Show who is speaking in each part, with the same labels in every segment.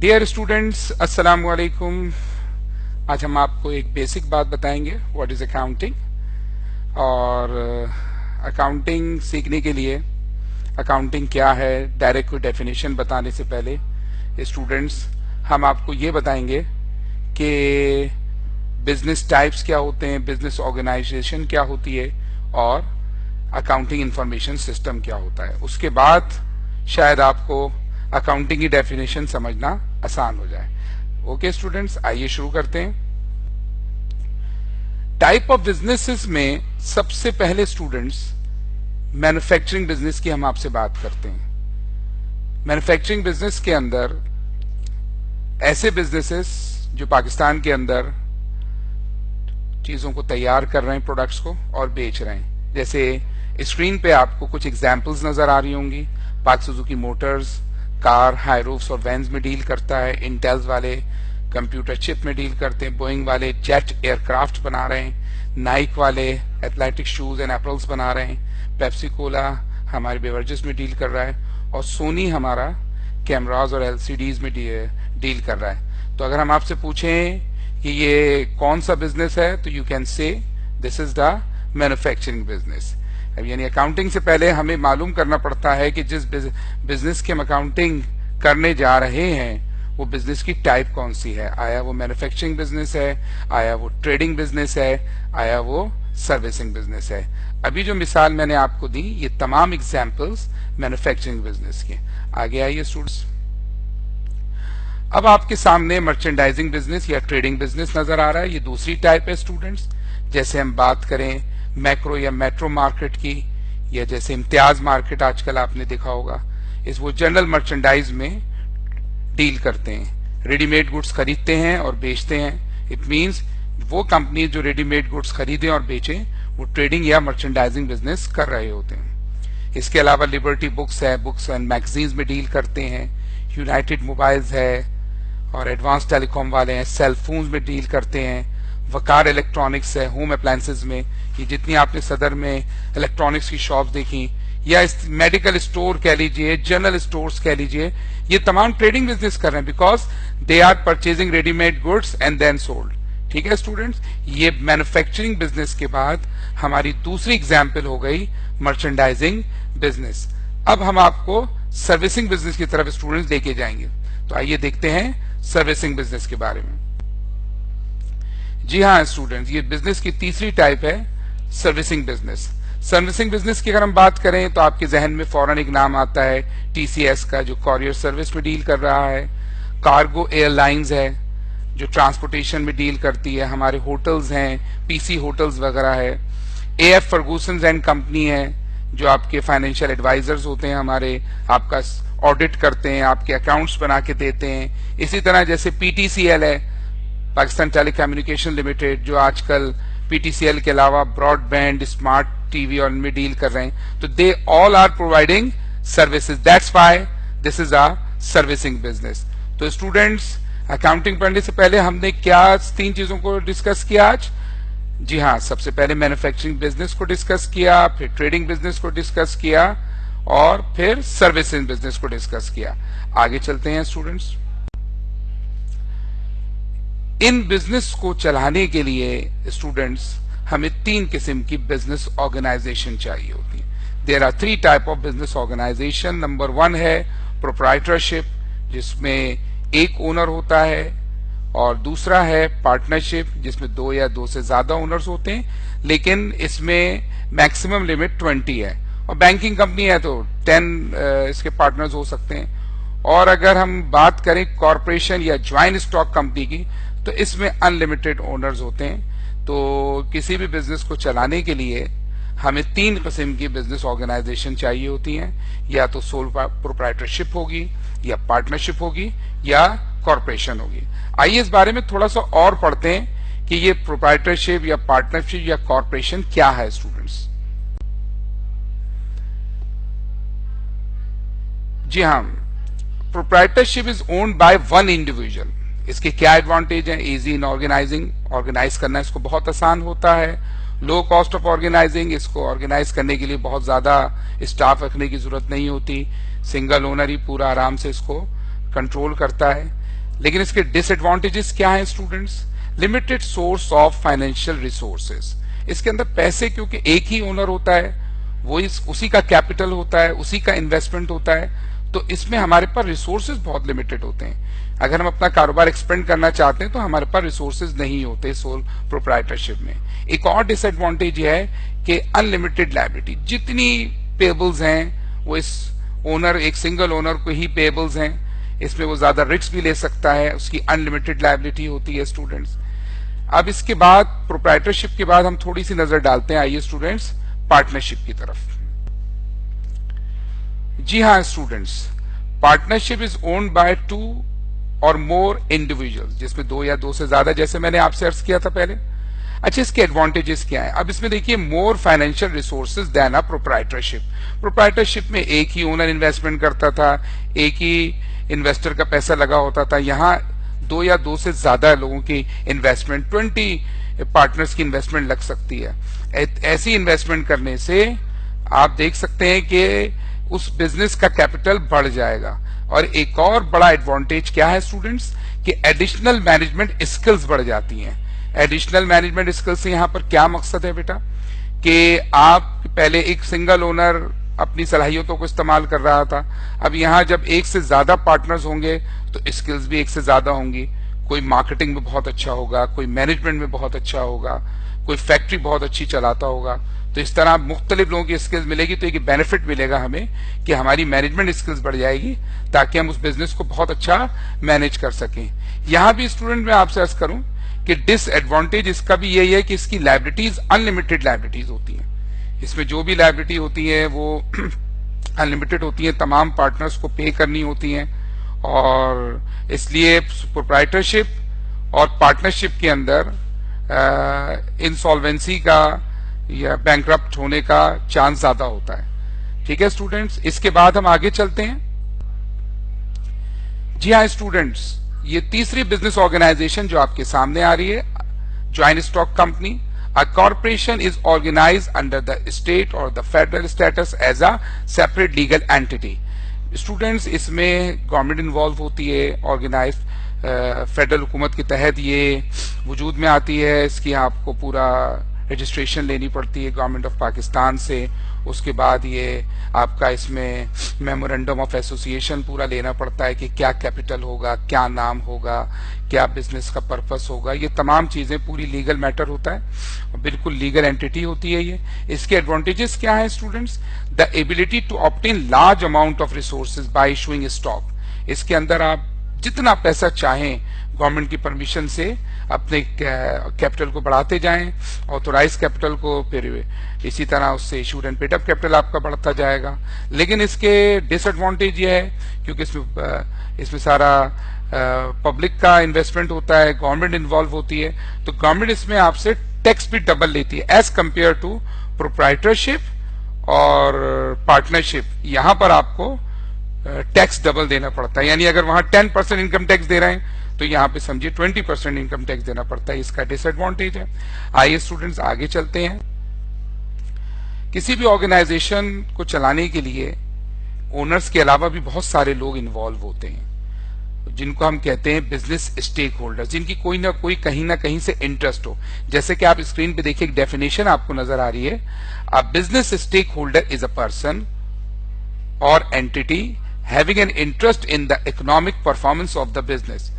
Speaker 1: Dear students, अस्सलाम वालेकुम। आज हम आपको एक बेसिक बात बताएंगे, व्हाट इज अकाउंटिंग। और अकाउंटिंग सीखने के लिए अकाउंटिंग क्या है, डायरेक्ट कोई डेफिनेशन बताने से पहले स्टूडेंट्स हम आपको ये बताएंगे कि बिजनेस टाइप्स क्या होते हैं, बिजनेस ऑर्गेनाइजेशन क्या होती है और अकाउंटिंग इंफॉर्मेशन सिस्टम क्या होता है। उसके बाद शायद आपको अकाउंटिंग की डेफिनेशन समझना आसान हो जाए। ओके स्टूडेंट्स, आइए शुरू करते हैं। टाइप ऑफ बिजनेसेस में सबसे पहले स्टूडेंट्स मैन्युफैक्चरिंग बिजनेस की हम आपसे बात करते हैं। मैन्युफैक्चरिंग बिजनेस के अंदर ऐसे बिजनेसेस जो पाकिस्तान के अंदर चीजों को तैयार कर रहे हैं, प्रोडक्ट्स को, और बेच रहे हैं। जैसे स्क्रीन पे आपको कुछ एग्जांपल्स नजर आ रही होंगी। पाक सुजुकी मोटर्स कार, हाईरूफ्स और वैन्स में डील करता है। इंटेल्स वाले कंप्यूटर चिप में डील करते हैं। बोइंग वाले जेट एयरक्राफ्ट बना रहे हैं। नाइक वाले एथलेटिक शूज एंड एपरल्स बना रहे हैं। पेप्सी कोला हमारे बेवरेजेस में डील कर रहा है। और सोनी हमारा कैमराज और एलसीडीज में डील कर रहा है। तो अगर हम आपसे पूछें कि ये कौन सा बिजनेस है, तो you can say this is the manufacturing business. अब यानी अकाउंटिंग से पहले हमें मालूम करना पड़ता है कि जिस बिजनेस की हम अकाउंटिंग करने जा रहे हैं वो बिजनेस की टाइप कौन सी है। आया वो मैन्युफैक्चरिंग बिजनेस है, आया वो ट्रेडिंग बिजनेस है, आया वो सर्विसिंग बिजनेस है। अभी जो मिसाल मैंने आपको दी ये तमाम एग्जांपल्स मैन्युफैक्चरिंग बिजनेस के। आगे आइए स्टूडेंट्स। अब आपके सामने मर्चेंडाइजिंग बिजनेस या ट्रेडिंग बिजनेस नजर आ रहा है। ये दूसरी टाइप है स्टूडेंट्स। जैसे हम बात करें मैक्रो या मेट्रो मार्केट की, या जैसे इम्तियाज मार्केट आजकल आपने देखा होगा, इस वो जनरल मर्चेंडाइज में डील करते हैं। रेडीमेड गुड्स खरीदते हैं और बेचते हैं। इट मींस वो कंपनी जो रेडीमेड गुड्स खरीदें और बेचें वो ट्रेडिंग या मर्चेंडाइजिंग बिजनेस कर रहे होते हैं। इसके अलावा लिबर्टी बुक्स है, बुक्स एंड मैगजीन्स में डील करते हैं। यूनाइटेड मोबाइल्स है और एडवांस टेलीकॉम वाले हैं, सेल फोन्स में डील करते हैं। वकार इलेक्ट्रॉनिक्स है, होम अप्लायंसेज में, ये जितनी आपने सदर में इलेक्ट्रॉनिक्स की शॉप देखी, या इस मेडिकल स्टोर कह लीजिए, जनरल स्टोर्स कह लीजिए, ये तमाम ट्रेडिंग बिजनेस कर रहे हैं because they are purchasing readymade goods and then sold. ठीक है स्टूडेंट्स, ये मैन्युफैक्चरिंग बिजनेस के बाद हमारी दूसरी एग्जाम्पल हो गई मर्चेंडाइजिंग बिजनेस। अब हम आपको सर्विसिंग बिजनेस की तरफ स्टूडेंट्स लेके जाएंगे। तो आइए देखते हैं सर्विसिंग बिजनेस के बारे में। जी हाँ स्टूडेंट्स, ये बिजनेस की तीसरी टाइप है सर्विसिंग बिजनेस। सर्विसिंग बिजनेस की अगर हम बात करें तो आपके जहन में फौरन एक नाम आता है टीसीएस का, जो कॉरियर सर्विस में डील कर रहा है। कार्गो एयरलाइंस है जो ट्रांसपोर्टेशन में डील करती है। हमारे होटल्स हैं, पीसी होटल्स वगैरह है। एएफ फर्गूसन एंड कंपनी है जो आपके फाइनेंशियल एडवाइजर्स होते हैं, हमारे आपका ऑडिट करते हैं, आपके अकाउंट्स बना के देते हैं। इसी तरह जैसे पीटीसीएल है, पाकिस्तान टेलीकम्युनिकेशन लिमिटेड, जो आजकल पीटीसीएल के अलावा ब्रॉडबैंड, स्मार्ट टीवी और इनमें डील कर रहे हैं। तो they all are providing services, that's why this is a servicing business. तो स्टूडेंट्स, अकाउंटिंग पढ़ने से पहले हमने क्या तीन चीजों को डिस्कस किया आज? जी हाँ, सबसे पहले मैन्युफैक्चरिंग बिजनेस को डिस्कस किया, फिर ट्रेडिंग बिजनेस को डिस्कस किया और फिर सर्विसिंग बिजनेस को डिस्कस किया। आगे चलते हैं स्टूडेंट्स। इन बिजनेस को चलाने के लिए स्टूडेंट्स हमें तीन किस्म की बिजनेस ऑर्गेनाइजेशन चाहिए होती है। There are three type of business organisation. Number one है प्रोप्राइटरशिप, जिसमें एक ओनर होता है, और दूसरा है पार्टनरशिप, जिसमें दो या दो से ज्यादा ओनर्स होते हैं, लेकिन इसमें मैक्सिमम लिमिट 20 है। और बैंकिंग कंपनी है तो 10 इसके पार्टनर्स हो सकते हैं। और अगर हम बात करें कॉरपोरेशन या ज्वाइंट स्टॉक कंपनी की, तो इसमें अनलिमिटेड ओनर्स होते हैं। तो किसी भी बिजनेस को चलाने के लिए हमें तीन किस्म की बिजनेस ऑर्गेनाइजेशन चाहिए होती हैं। या तो सोल प्रोप्राइटरशिप होगी, या पार्टनरशिप होगी, या कॉरपोरेशन होगी। आइए इस बारे में थोड़ा सा और पढ़ते हैं कि ये प्रोप्राइटरशिप या पार्टनरशिप या कॉरपोरेशन क्या है स्टूडेंट्स। जी हाँ, proprietorship is owned by one individual. इसके क्या एडवांटेज है? इजी इन ऑर्गेनाइजिंग, ऑर्गेनाइज करना इसको बहुत आसान होता है। लो कॉस्ट ऑफ ऑर्गेनाइजिंग, इसको ऑर्गेनाइज करने के लिए बहुत ज्यादा स्टाफ रखने की जरूरत नहीं होती। सिंगल ओनर ही पूरा आराम से इसको कंट्रोल करता है। लेकिन इसके डिसएडवांटेजेस क्या हैं students? Limited source of financial resources, इसके अंदर पैसे क्योंकि एक ही ओनर होता है, वो उसी का कैपिटल होता है, उसी का इन्वेस्टमेंट होता है, तो इसमें हमारे पास रिसोर्सेज बहुत लिमिटेड होते हैं। अगर हम अपना कारोबार एक्सपेंड करना चाहते हैं तो हमारे पास रिसोर्सेज नहीं होते सोल प्रोप्राइटरशिप में। एक और डिसएडवांटेज है कि अनलिमिटेड लायबिलिटी, जितनी पेबल्स हैं वो इस ओनर, एक सिंगल ओनर को ही पेबल्स हैं, इसमें वो ज्यादा रिस्क भी ले सकता है, उसकी अनलिमिटेड लायबिलिटी होती है स्टूडेंट्स। अब इसके बाद प्रोप्राइटरशिप के बाद हम थोड़ी सी नजर डालते हैं, आइए स्टूडेंट्स, पार्टनरशिप की तरफ। जी हाँ students, partnership is owned by 2 और मोर इंडिविजुअल्स, जिसमें 2 या 2 से ज्यादा, जैसे मैंने आपसे अर्ज किया था पहले। अच्छा, इसके एडवांटेजेस क्या है? अब इसमें देखिए, मोर फाइनेंशियल रिसोर्सेज देन अ प्रोप्राइटरशिप। प्रोप्राइटरशिप में एक ही ओनर इन्वेस्टमेंट करता था, एक ही इन्वेस्टर का पैसा लगा होता था। यहाँ 2 या 2 से ज्यादा लोगों की इन्वेस्टमेंट, 20 पार्टनर्स की इन्वेस्टमेंट लग सकती है। ऐसी इन्वेस्टमेंट करने से आप देख सकते हैं कि उस बिजनेस का कैपिटल बढ़ जाएगा। और एक और बड़ा एडवांटेज क्या है स्टूडेंट्स, कि एडिशनल मैनेजमेंट स्किल्स बढ़ जाती हैं। एडिशनल मैनेजमेंट स्किल्स से यहाँ पर क्या मकसद है बेटा, कि आप पहले एक सिंगल ओनर अपनी सलाहियतों को इस्तेमाल कर रहा था, अब यहाँ जब एक से ज्यादा पार्टनर्स होंगे तो स्किल्स भी एक से ज्यादा होंगी। कोई मार्केटिंग में बहुत अच्छा होगा, कोई मैनेजमेंट में बहुत अच्छा होगा, कोई फैक्ट्री बहुत अच्छी चलाता होगा। तो इस तरह मुख्तलिफ लोगों की स्किल्स मिलेगी, तो एक बेनिफिट मिलेगा हमें कि हमारी मैनेजमेंट स्किल्स बढ़ जाएगी, ताकि हम उस बिजनेस को बहुत अच्छा मैनेज कर सकें। यहां भी स्टूडेंट मैं आपसे अर्ज करूं कि डिसएडवांटेज इसका भी यही है कि इसकी लायबिलिटीज अनलिमिटेड लायबिलिटीज होती हैं। इसमें जो भी लायबिलिटी होती है वो अनलिमिटेड होती है, तमाम पार्टनर्स को पे करनी होती हैं, और इसलिए प्रोप्राइटरशिप और पार्टनरशिप के अंदर इंसॉल्वेंसी का या बैंकरप्ट होने का चांस ज्यादा होता है। ठीक है स्टूडेंट्स, इसके बाद हम आगे चलते हैं। जी हाँ स्टूडेंट्स, ये तीसरी बिजनेस ऑर्गेनाइजेशन जो आपके सामने आ रही है, joint stock company. A corporation is organised under the state or the federal statutes as a separate legal entity. Students, इसमें गवर्नमेंट इन्वॉल्व होती है, ऑर्गेनाइज फेडरल हुकूमत के तहत ये वजूद में आती है। इसकी आपको पूरा रजिस्ट्रेशन लेनी पड़ती है गवर्नमेंट ऑफ पाकिस्तान से। उसके बाद ये आपका इसमें मेमोरेंडम ऑफ एसोसिएशन पूरा लेना पड़ता है कि क्या कैपिटल होगा, क्या नाम होगा, क्या बिजनेस का पर्पस होगा, ये तमाम चीजें पूरी लीगल मैटर होता है, बिल्कुल लीगल एंटिटी होती है ये। इसके एडवांटेजेस क्या है students? The ability to obtain large amount of resources by issuing stock. इसके अंदर आप जितना पैसा चाहें गवर्नमेंट की परमिशन से अपने कैपिटल को बढ़ाते जाएं, ऑथोराइज कैपिटल को, फिर इसी तरह उससे issued and paid up capital आपका बढ़ता जाएगा। लेकिन इसके डिसएडवांटेज ये है क्योंकि इसमें सारा पब्लिक का इन्वेस्टमेंट होता है, गवर्नमेंट इन्वॉल्व होती है, तो गवर्नमेंट इसमें आपसे टैक्स भी डबल लेती है एज कंपेयर टू प्रोप्राइटरशिप और पार्टनरशिप। यहां पर आपको टैक्स डबल देना पड़ता है, यानी अगर वहां 10% इनकम टैक्स दे रहे हैं तो यहाँ पे समझिए 20% इनकम टैक्स देना पड़ता है। इसका डिसएडवांटेज है। आइए स्टूडेंट्स आगे चलते हैं। किसी भी ऑर्गेनाइजेशन को चलाने के लिए ओनर्स के अलावा भी बहुत सारे लोग इन्वॉल्व होते हैं, जिनको हम कहते हैं बिजनेस स्टेक होल्डर, जिनकी कोई ना कोई कहीं ना कहीं से इंटरेस्ट हो। जैसे कि आप स्क्रीन पे देखिए, एक डेफिनेशन आपको नजर आ रही है। A business stakeholder is a person or entity having an interest in the economic performance of the business.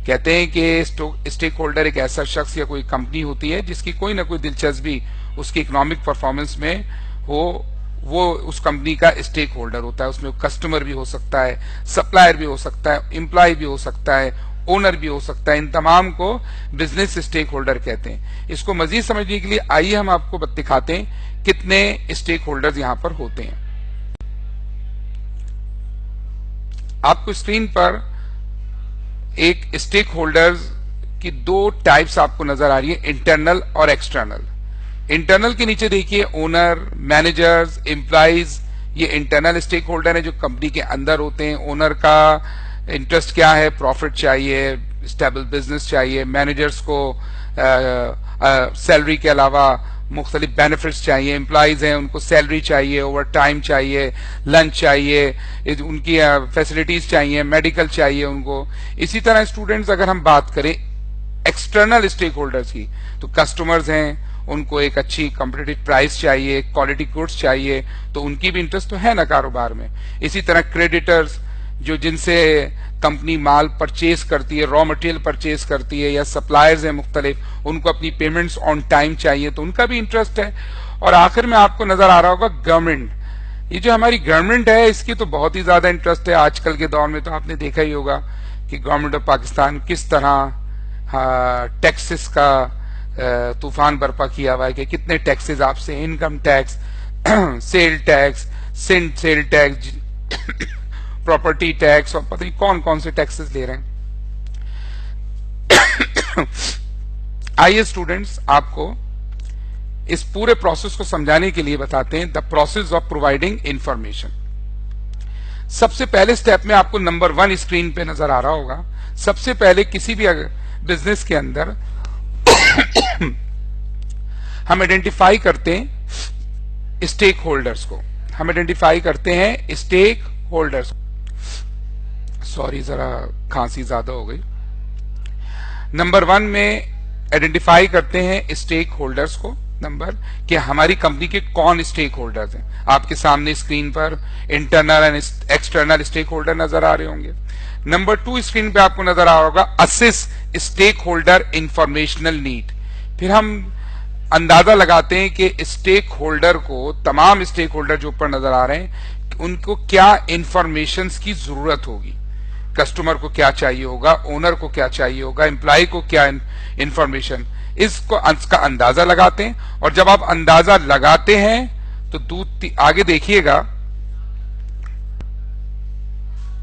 Speaker 1: कहते हैं कि स्टेक होल्डर एक ऐसा शख्स या कोई कंपनी होती है जिसकी कोई ना कोई दिलचस्पी उसकी इकोनॉमिक परफॉर्मेंस में हो, वो उस कंपनी का स्टेक होल्डर होता है। उसमें कस्टमर भी हो सकता है, सप्लायर भी हो सकता है, एम्प्लॉय भी हो सकता है, ओनर भी हो सकता है। इन तमाम को बिजनेस स्टेक होल्डर कहते हैं। इसको मजीद समझने के लिए आइए हम आपको दिखाते हैं कितने स्टेक होल्डर्स यहां पर होते हैं। आपको स्क्रीन पर एक स्टेक होल्डर्स की 2 टाइप्स आपको नजर आ रही है, इंटरनल और एक्सटर्नल। इंटरनल के नीचे देखिए ओनर, मैनेजर्स, एम्प्लॉइज, ये इंटरनल स्टेक होल्डर है जो कंपनी के अंदर होते हैं। ओनर का इंटरेस्ट क्या है? प्रॉफिट चाहिए, स्टेबल बिजनेस चाहिए। मैनेजर्स को सैलरी के अलावा مختلف بینیفٹس چاہیے، امپلائیز ہیں ان کو سیلری چاہیے، اوور ٹائم چاہیے، لنچ چاہیے، ان کی فیسلٹیز چاہیے، میڈیکل چاہیے ان کو. اسی طرح اسٹوڈنٹس اگر ہم بات کریں ایکسٹرنل اسٹیک ہولڈرز کی، تو کسٹمرز ہیں ان کو ایک اچھی کمپٹیٹو پرائس چاہیے، کوالٹی گڈس چاہیے، تو ان کی بھی انٹرسٹ تو ہے نا کاروبار میں. اسی طرح کریڈیٹرز جو جن سے کمپنی مال پرچیز کرتی ہے، را مٹیریل پرچیز کرتی ہے، یا سپلائرز ہیں مختلف، ان کو اپنی پیمنٹس آن ٹائم چاہیے، تو ان کا بھی انٹرسٹ ہے. اور آخر میں آپ کو نظر آ رہا ہوگا گورنمنٹ. یہ جو ہماری گورنمنٹ ہے اس کی تو بہت ہی زیادہ انٹرسٹ ہے. آج کل کے دور میں تو آپ نے دیکھا ہی ہوگا کہ گورنمنٹ آف پاکستان کس طرح ٹیکسز کا طوفان برپا کیا ہوا ہے، کہ کتنے ٹیکسز آپ سے، income tax, sale tax, sale tax, property tax, اور پتہ نہیں کون کون سے ٹیکسز لے رہے ہیں. آئیے اسٹوڈنٹس آپ کو اس پورے پروسیس کو سمجھانے کے لیے بتاتے ہیں، the process of providing information. سب سے پہلے سٹیپ میں آپ کو نمبر 1 اسکرین پہ نظر آ رہا ہوگا. سب سے پہلے کسی بھی بزنس کے اندر ہم آئیڈینٹیفائی کرتے ہیں اسٹیک ہولڈرز کو. ہم آئیڈینٹیفائی کرتے ہیں اسٹیک ہولڈرز. سوری ذرا کھانسی زیادہ ہو گئی. نمبر 1 میں آئیڈینٹیفائی کرتے ہیں اسٹیک ہولڈرز کو. نمبر کہ ہماری کمپنی کے کون اسٹیک ہولڈرز ہیں. آپ کے سامنے screen per internal and external stake holder نظر آ رہے ہوں گے. نمبر 2 اسکرین پہ آپ کو نظر آ رہا ہوگا اسس اسٹیک ہولڈر انفارمیشنل نیڈ. پھر ہم اندازہ لگاتے ہیں کہ اسٹیک ہولڈر کو، تمام اسٹیک ہولڈر جو اوپر نظر آ رہے ہیں، ان کو کیا انفارمیشنز کی ضرورت ہوگی. کسٹمر کو کیا چاہیے ہوگا، اونر کو کیا چاہیے ہوگا، امپلائی کو کیا انفارمیشن، اس کا اندازہ لگاتے ہیں. اور جب آپ اندازہ لگاتے ہیں تو آگے دیکھیے گا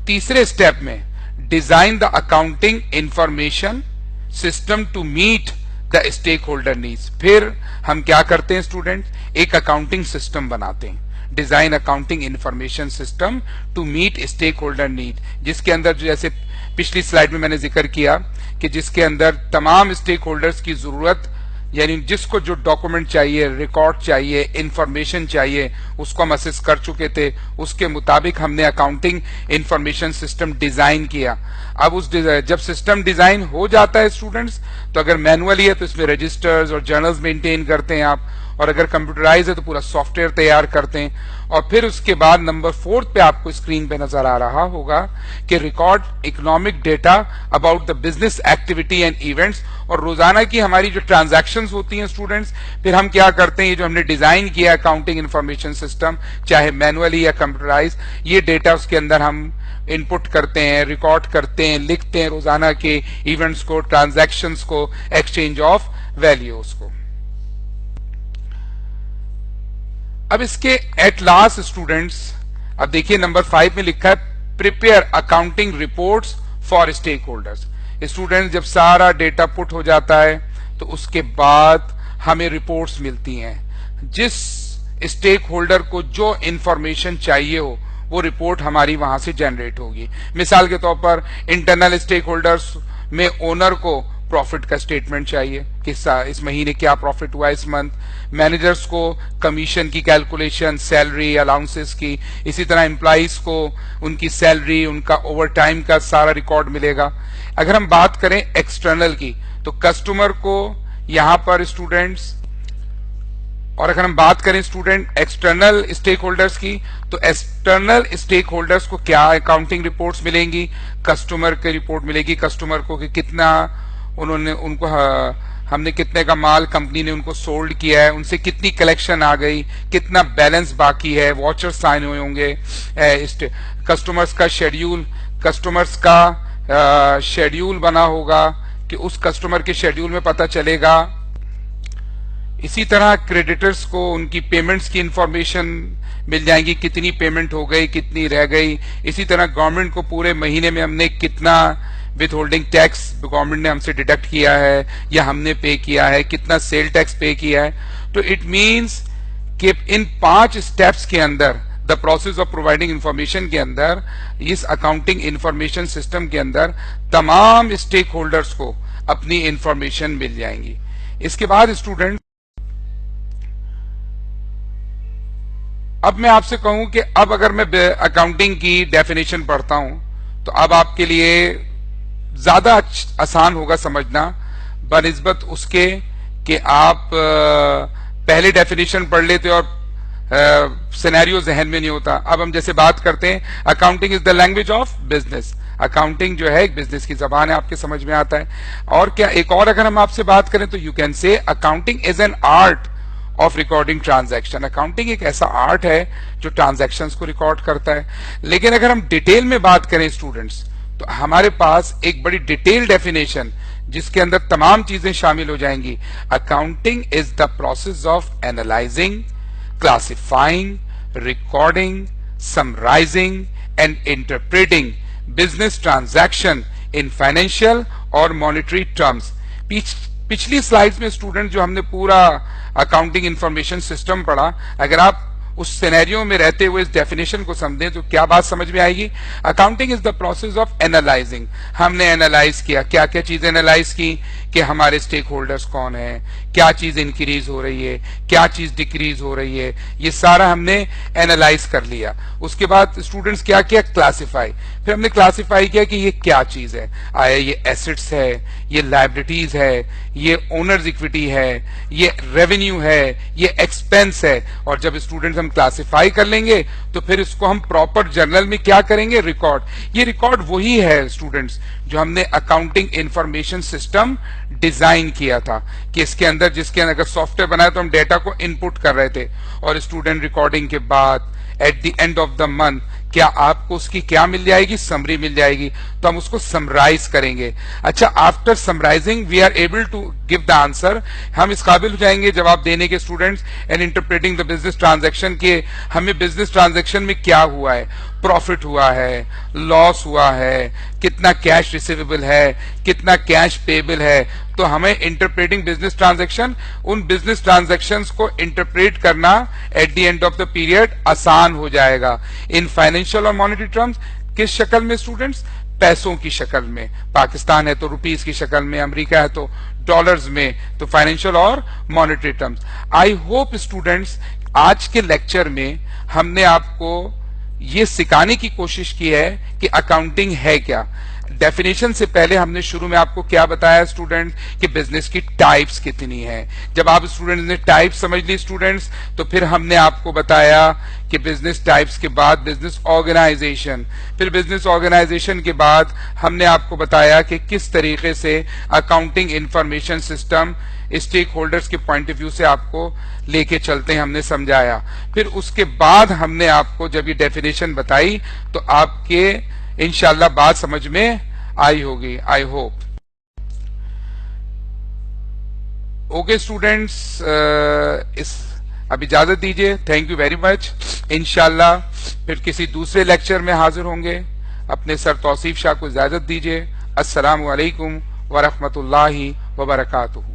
Speaker 1: تیسرے سٹیپ میں design the accounting information system to meet the stakeholder needs. پھر ہم کیا کرتے ہیں اسٹوڈنٹ، ایک اکاؤنٹنگ سسٹم بناتے ہیں، design accounting information system to meet stakeholder need, جس کے اندر جیسے پچھلی سلائیڈ میں میں نے ذکر کیا کہ جس کے اندر تمام اسٹیک ہولڈرز کی ضرورت، یعنی جس کو جو ڈاکومنٹ چاہیے، ریکارڈ چاہیے، انفارمیشن چاہیے، اس کو ہم اسس کر چکے تھے. اس کے مطابق ہم نے اکاؤنٹنگ انفارمیشن سسٹم ڈیزائن کیا. اب جب سسٹم ڈیزائن ہو جاتا ہے اسٹوڈنٹس، تو اگر مینولی ہے تو اس میں رجسٹرز اور جرنلز مینٹین کرتے ہیں آپ، اور اگر کمپیوٹرائز ہے تو پورا سافٹ ویئر تیار کرتے ہیں. اور پھر اس کے بعد نمبر 4 پہ آپ کو اسکرین پہ نظر آ رہا ہوگا کہ record economic data about the business activity and events. اور روزانہ کی ہماری جو ٹرانزیکشنز ہوتی ہیں اسٹوڈنٹس، پھر ہم کیا کرتے ہیں، یہ جو ہم نے ڈیزائن کیا اکاؤنٹنگ انفارمیشن سسٹم، چاہے مینولی یا کمپیوٹرائز، یہ ڈیٹا اس کے اندر ہم انپٹ کرتے ہیں، ریکارڈ کرتے ہیں، لکھتے ہیں روزانہ کے ایونٹس کو، ٹرانزیکشنز کو، ایکسچینج آف ویلیوز کو. اب اس کے ایٹ لاسٹ اسٹوڈنٹس، اب دیکھیے نمبر 5 میں لکھا ہے prepare accounting reports for stake holders. Students جب سارا ڈیٹا پٹ ہو جاتا ہے تو اس کے بعد ہمیں رپورٹس ملتی ہیں. جس اسٹیک ہولڈر کو جو انفارمیشن چاہیے ہو وہ رپورٹ ہماری وہاں سے جنریٹ ہوگی. مثال کے طور پر انٹرنل اسٹیک ہولڈرز میں اونر کو پروفٹ کا اسٹیٹمنٹ چاہیے کہ اس مہینے کیا پروفٹ ہوا اس منتھ. مینیجرز کو کمیشن کی کیلکولیشن، سیلری، الاؤنسز کی. اسی طرح امپلائیز کو ان کی سیلری، ان کا اوور ٹائم کا سارا ریکارڈ ملے گا. اگر ہم بات کریں ایکسٹرنل کی تو کسٹمر کو یہاں پر اسٹوڈنٹس، اور اگر ہم بات کریں اسٹوڈنٹ ایکسٹرنل اسٹیک ہولڈرز کی تو ایکسٹرنل اسٹیک ہولڈرز کو کیا اکاؤنٹنگ رپورٹس ملیں گی، کسٹمر کی رپورٹ ملے گی کسٹمر کو کہ کتنا ان کو ہم نے کتنے کا مال کمپنی نے ان کو سولڈ کیا ہے، ان سے کتنی کلیکشن آ گئی، کتنا بیلنس باقی ہے، واچر سائن ہوئے ہوں گے، کسٹمرز کا شیڈیول، کسٹمرز کا شیڈیول بنا ہوگا کہ اس کسٹمر کے شیڈیول میں پتہ چلے گا. اسی طرح کریڈیٹرز کو ان کی پیمنٹس کی انفارمیشن مل جائیں گی، کتنی پیمنٹ ہو گئی، کتنی رہ گئی. اسی طرح گورنمنٹ کو پورے مہینے میں ہم نے کتنا ود ہولڈنگ ٹیکس گورنمنٹ نے ہم سے ڈیڈکٹ کیا ہے یا ہم نے پے کیا ہے، کتنا سیل ٹیکس پے کیا ہے. تو اٹ مینس کہ ان 5 اسٹیپس کے اندر، the process of providing information کے اندر، اس اکاؤنٹنگ انفارمیشن سسٹم کے اندر تمام اسٹیک ہولڈرز کو اپنی انفارمیشن مل جائیں گی. اس کے بعد اسٹوڈنٹ اب میں آپ سے کہوں کہ اب اگر میں اکاؤنٹنگ کی ڈیفینیشن پڑھتا ہوں تو اب آپ کے لیے زیادہ آسان ہوگا سمجھنا بنسبت اس کے کہ آپ پہلے ڈیفینیشن پڑھ لیتے اور سینیریو ذہن میں نہیں ہوتا. اب ہم جیسے بات کرتے ہیں accounting is the language of business. Accounting جو ہے ایک بزنس کی زبان ہے, آپ کے سمجھ میں آتا ہے. اور کیا ایک اور اگر ہم آپ سے بات کریں تو you can say accounting is an art of recording transaction. Accounting ایک ایسا آرٹ ہے جو ٹرانزیکشنز کو ریکارڈ کرتا ہے. لیکن اگر ہم ڈیٹیل میں بات کریں اسٹوڈنٹس تو ہمارے پاس ایک بڑی ڈیٹیل ڈیفینیشن جس کے اندر تمام چیزیں شامل ہو جائیں گی. Accounting is the process of analysing, classifying, recording, summarizing and interpreting business transaction in financial or monetary terms. پچھلی سلائیڈز میں اسٹوڈنٹ جو ہم نے پورا اکاؤنٹنگ انفارمیشن سسٹم پڑھا, اگر آپ اس سینیریو میں رہتے ہوئے اس ڈیفینیشن کو سمجھیں تو کیا بات سمجھ میں آئے گی؟ Accounting is the process of analysing. ہم نے اینالائز کیا, کیا کیا چیز اینالائز کی کہ ہمارے اسٹیک ہولڈرز کون ہیں, کیا چیز انکریز ہو رہی ہے, کیا چیز ڈیکریز ہو رہی ہے, یہ سارا ہم نے اینالائز کر لیا. اس کے بعد اسٹوڈنٹس کیا کیا؟ کلاسیفائی. پھر ہم نے کلاسیفائی کیا کہ یہ کیا چیز ہے, آیا یہ ایسٹس ہے, یہ لائبلٹیز ہے, یہ اونرز اکویٹی ہے, یہ ریونیو ہے, یہ ایکسپینس ہے. اور جب اسٹوڈنٹس ہم کلاسیفائی کر لیں گے تو پھر اس کو ہم پراپر جرنل میں کیا کریں گے؟ ریکارڈ. یہ ریکارڈ وہی ہے اسٹوڈنٹس جو ہم نے اکاؤنٹنگ انفارمیشن سسٹم ڈیزائن کیا تھا کہ اس کے اندر جس کے اندر اگر سافٹ ویئر بنایا تو ہم ڈیٹا کو ان پٹ کر رہے تھے اور اسٹوڈنٹ ریکارڈنگ کے بعد at the end of the month کیا آپ کو اس کی کیا مل جائے گی؟ سمری مل جائے گی. تو ہم اس کو سمرائز کریں گے. اچھا, after summarising we are able to give the answer. ہم اس قابل ہو جائیں گے جواب دینے کے students and interpreting the business transaction کے ہمیں بزنس ٹرانزیکشن میں کیا ہوا ہے, پروفٹ ہوا ہے, لاس ہوا ہے, کتنا کیش ریسیویبل ہے, کتنا کیش پیبل ہے. تو ہمیں انٹرپریٹنگ بزنس ٹرانزیکشن, ان بزنس ٹرانزیکشنز کو انٹرپریٹ کرنا at the end of the period آسان ہو جائے گا. ان فائنینشیل اور مانیٹری ٹرمز کس شکل میں اسٹوڈنٹس؟ پیسوں کی شکل میں. پاکستان ہے تو روپیز کی شکل میں, امریکہ ہے تو ڈالرز میں. تو فائنینشیل اور monetary terms. I hope students آج کے لیکچر میں ہم نے آپ کو یہ سکھانے کی کوشش کی ہے کہ اکاؤنٹنگ ہے کیا. ڈیفینیشن سے پہلے ہم نے شروع میں آپ کو کیا بتایا اسٹوڈنٹ کہ بزنس کی ٹائپس کتنی ہیں. جب آپ اسٹوڈنٹس نے ٹائپ سمجھ لی اسٹوڈنٹس تو پھر ہم نے آپ کو بتایا کہ بزنس ٹائپس کے بعد بزنس آرگنائزیشن, پھر بزنس آرگنائزیشن کے بعد ہم نے آپ کو بتایا کہ کس طریقے سے accounting information system stake holders کے پوائنٹ آف ویو سے آپ کو لے کے چلتے ہیں, ہم نے سمجھایا. پھر اس کے بعد ہم نے آپ کو جب یہ ڈیفینیشن بتائی تو آپ کے انشاءاللہ بات سمجھ میں آئی ہوگی. I hope. اوکے اسٹوڈینٹس, اب اجازت دیجیے. Thank you very much. انشاءاللہ پھر کسی دوسرے لیکچر میں حاضر ہوں گے. اپنے سر توصیف شاہ کو اجازت دیجیے. السلام علیکم ورحمۃ اللہ وبرکاتہ.